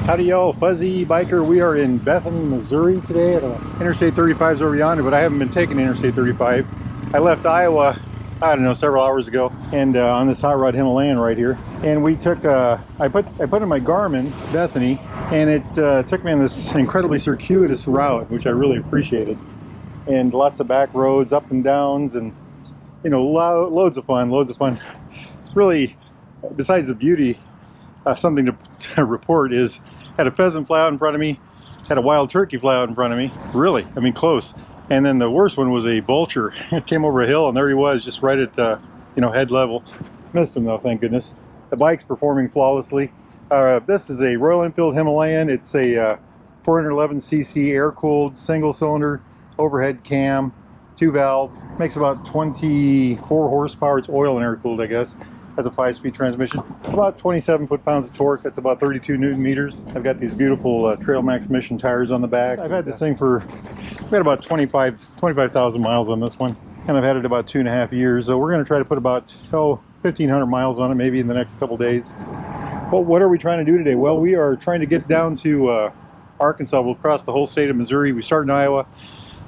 Howdy y'all, Fuzzy Biker. We are in Bethany, Missouri today at Interstate 35 is over yonder, but I haven't been taking Interstate 35. I left Iowa, I don't know, several hours ago, and on this hot rod Himalayan right here. And we took, I put in my Garmin, Bethany, and it took me on this incredibly circuitous route, which I really appreciated. And lots of back roads, up and downs, and you know, loads of fun, Really, besides the beauty, something to report is had a pheasant fly out in front of me, had a wild turkey fly out in front of me, really, I mean close. And then the worst one was a vulture. It came over a hill and there he was, just right at you know, head level. Missed him though, thank goodness. The bike's performing flawlessly. This is a Royal Enfield Himalayan. It's a 411cc air-cooled single cylinder overhead cam, 2-valve, makes about 24 horsepower. It's oil and air-cooled, I guess. Has a 5-speed transmission, about 27 foot-pounds of torque. That's about 32 Newton meters. I've got these beautiful Trail Max Mission tires on the back. I've had this thing for, I've got about 25,000 miles on this one, and I've had it about 2.5 years. So we're going to try to put about 1,500 miles on it, maybe in the next couple days. Well, what are we trying to do today? Well, we are trying to get down to Arkansas. We'll cross the whole state of Missouri. We start in Iowa,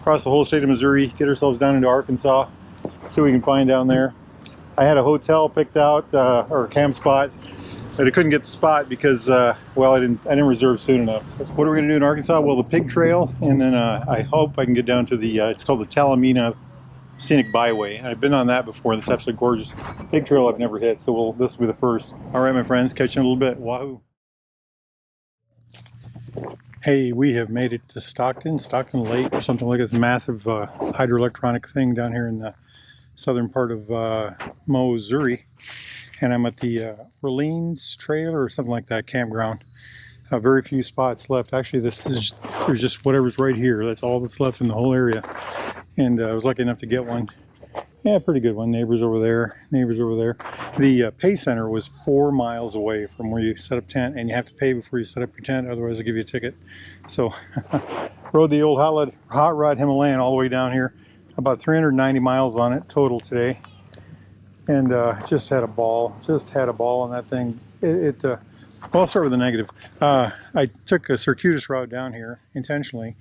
cross the whole state of Missouri, get ourselves down into Arkansas, see what we can find down there. I had a hotel picked out, or a camp spot, but I couldn't get the spot because, well, I didn't reserve soon enough. What are we going to do in Arkansas? Well, the Pig Trail, and then I hope I can get down to the, it's called the Talamina Scenic Byway. I've been on that before. That's absolutely gorgeous. Pig Trail I've never hit, so this will be the first. All right, my friends, catch you in a little bit. Wahoo! Hey, we have made it to Stockton Lake, or something like this massive hydroelectronic thing down here in the southern part of Missouri, and I'm at the Orleans Trail or something like that campground. Very few spots left. Actually, there's just whatever's right here. That's all that's left in the whole area, and I was lucky enough to get one. Yeah, pretty good one. Neighbors over there. The pay center was 4 miles away from where you set up tent, and you have to pay before you set up your tent, otherwise they'll give you a ticket. So rode the old hot rod Himalayan all the way down here. About 390 miles on it total today, and just had a ball on that thing. Well, I'll start with the negative. I took a circuitous route down here intentionally,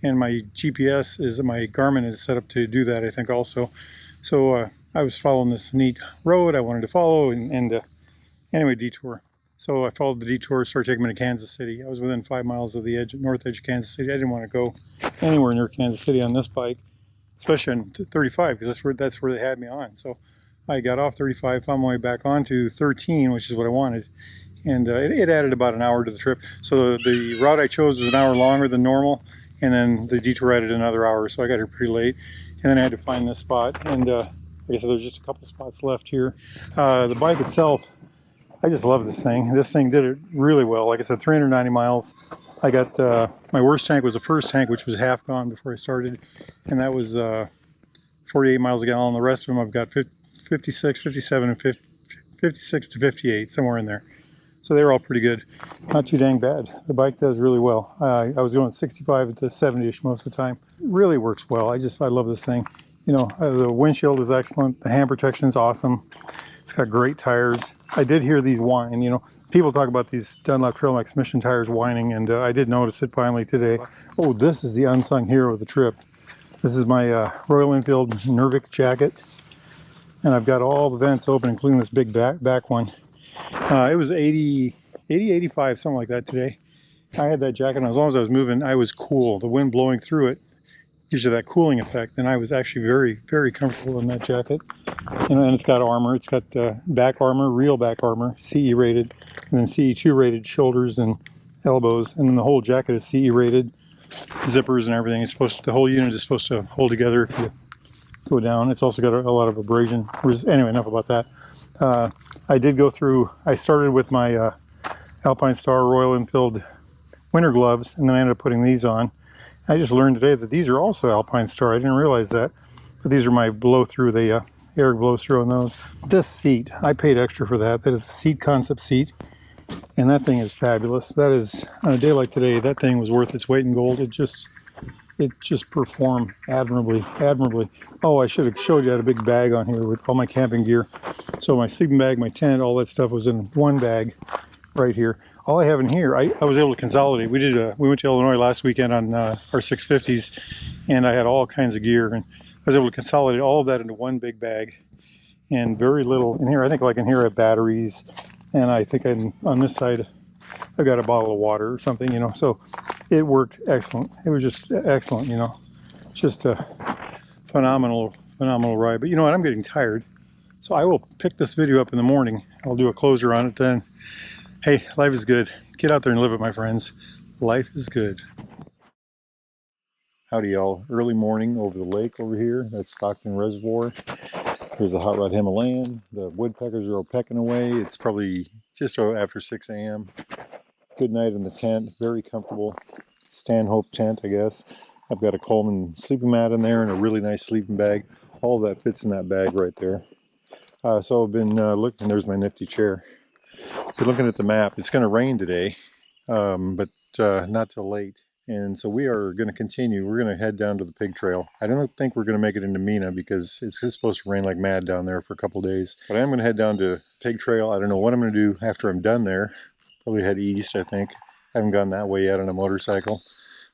and my Garmin is set up to do that, I think, also. So I was following this neat road I wanted to follow, and anyway, detour. So I followed the detour, started taking me to Kansas City. I was within 5 miles of the north edge of Kansas City. I didn't want to go anywhere near Kansas City on this bike, especially on 35, because that's where they had me on. So I got off 35, found my way back onto 13, which is what I wanted, and it added about an hour to the trip. So the route I chose was an hour longer than normal, and then the detour added another hour, so I got here pretty late, and then I had to find this spot, and like I said, there's just a couple spots left here. The bike itself, I just love this thing. This thing did it really well. Like I said, 390 miles. I got, my worst tank was the first tank, which was half gone before I started, and that was 48 miles a gallon. The rest of them I've got 56, 57, and 56 to 58, somewhere in there. So they were all pretty good. Not too dang bad. The bike does really well. I was going 65 to 70-ish most of the time. It really works well. I love this thing. You know, the windshield is excellent. The hand protection is awesome. It's got great tires. I did hear these whine. You know, people talk about these Dunlop Trail Max Mission tires whining, and I did notice it finally today. Oh, this is the unsung hero of the trip. This is my Royal Enfield Nervic jacket, and I've got all the vents open, including this big back one. It was 80, 85, something like that today. I had that jacket on. As long as I was moving, I was cool. The wind blowing through it gives you that cooling effect, and I was actually very, very comfortable in that jacket. You know, and it's got armor. It's got back armor, real back armor, CE rated, and then CE2 rated shoulders and elbows, and then the whole jacket is CE rated, zippers and everything. The whole unit is supposed to hold together if you go down. It's also got a lot of abrasion. Anyway, enough about that. I did go through. I started with my Alpine Star Royal Enfield winter gloves, and then I ended up putting these on. I just learned today that these are also Alpine Star. I didn't realize that, but these are my blow-through. The air blows through on those. This seat, I paid extra for that. That is a seat concept seat, and that thing is fabulous. That is, on a day like today, that thing was worth its weight in gold. It just performed admirably. Oh, I should have showed you. I had a big bag on here with all my camping gear. So my sleeping bag, my tent, all that stuff was in one bag. right here. All I have in here, I was able to consolidate. We went to Illinois last weekend on our 650s, and I had all kinds of gear, and I was able to consolidate all of that into one big bag, and very little in here. I think like in here I have batteries, and I think on this side I've got a bottle of water or something, you know. So it worked excellent. It was just excellent, you know. Just a phenomenal ride. But you know what? I'm getting tired, so I will pick this video up in the morning. I'll do a closer on it then. Hey, life is good. Get out there and live it, my friends. Life is good. Howdy, y'all. Early morning over the lake over here. That's Stockton Reservoir. Here's a hot rod Himalayan. The woodpeckers are all pecking away. It's probably just after 6 a.m. Good night in the tent. Very comfortable Stanhope tent, I guess. I've got a Coleman sleeping mat in there and a really nice sleeping bag. All of that fits in that bag right there. So I've been looking. There's my nifty chair. Been looking at the map. It's going to rain today, but not till late. And so we are going to continue. We're going to head down to the pig trail. I don't think we're going to make it into Mina because it's supposed to rain like mad down there for a couple days. But I am going to head down to pig trail. I don't know what I'm going to do after I'm done there. Probably head east, I think. I haven't gone that way yet on a motorcycle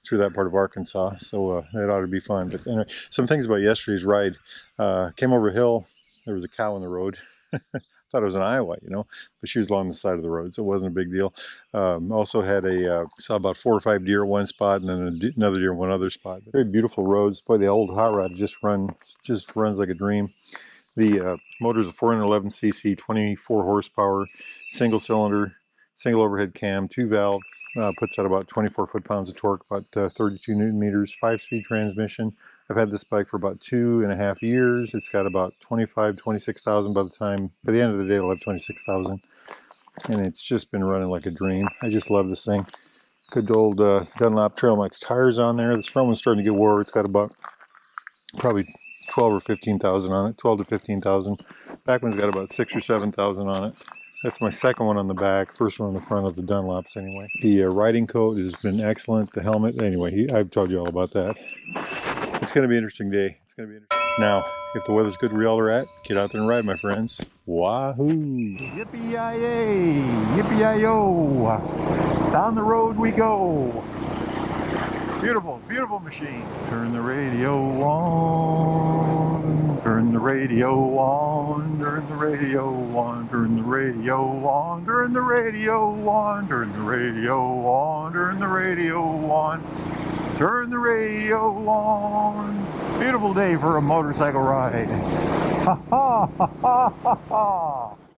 through that part of Arkansas. So that ought to be fun. But anyway, some things about yesterday's ride. Came over a hill. There was a cow on the road. Thought it was in Iowa, you know, but she was along the side of the road, so it wasn't a big deal. Also had saw about 4 or 5 deer at one spot, and then another deer in one other spot. Very beautiful roads. Boy, the old hot rod just runs like a dream. The motor is a 411cc, 24 horsepower, single cylinder, single overhead cam, 2-valve. Puts out about 24 foot-pounds of torque, about 32 newton meters, 5-speed transmission. I've had this bike for about 2.5 years. It's got about 26,000 by the end of the day, it'll have 26,000. And it's just been running like a dream. I just love this thing. Good old Dunlop Trail Max tires on there. This front one's starting to get wore. It's got about probably 12 or 15,000 on it, 12 to 15,000. Back one's got about 6 or 7,000 on it. That's my second one on the back, first one on the front of the Dunlops anyway. The riding coat has been excellent, the helmet, anyway, I've told you all about that. It's going to be an interesting day. It's going to be interesting. Now, if the weather's good where y'all are at, get out there and ride, my friends. Wahoo! Yippee-yi-yay! Yippee-yi-yo! Down the road we go! Beautiful, beautiful machine. Turn the radio on. Turn the radio on. Turn the radio on. Turn the radio on. Turn the radio on. Turn the radio on. Turn the radio on. Turn the radio on. Beautiful day for a motorcycle ride. Ha ha ha ha ha ha.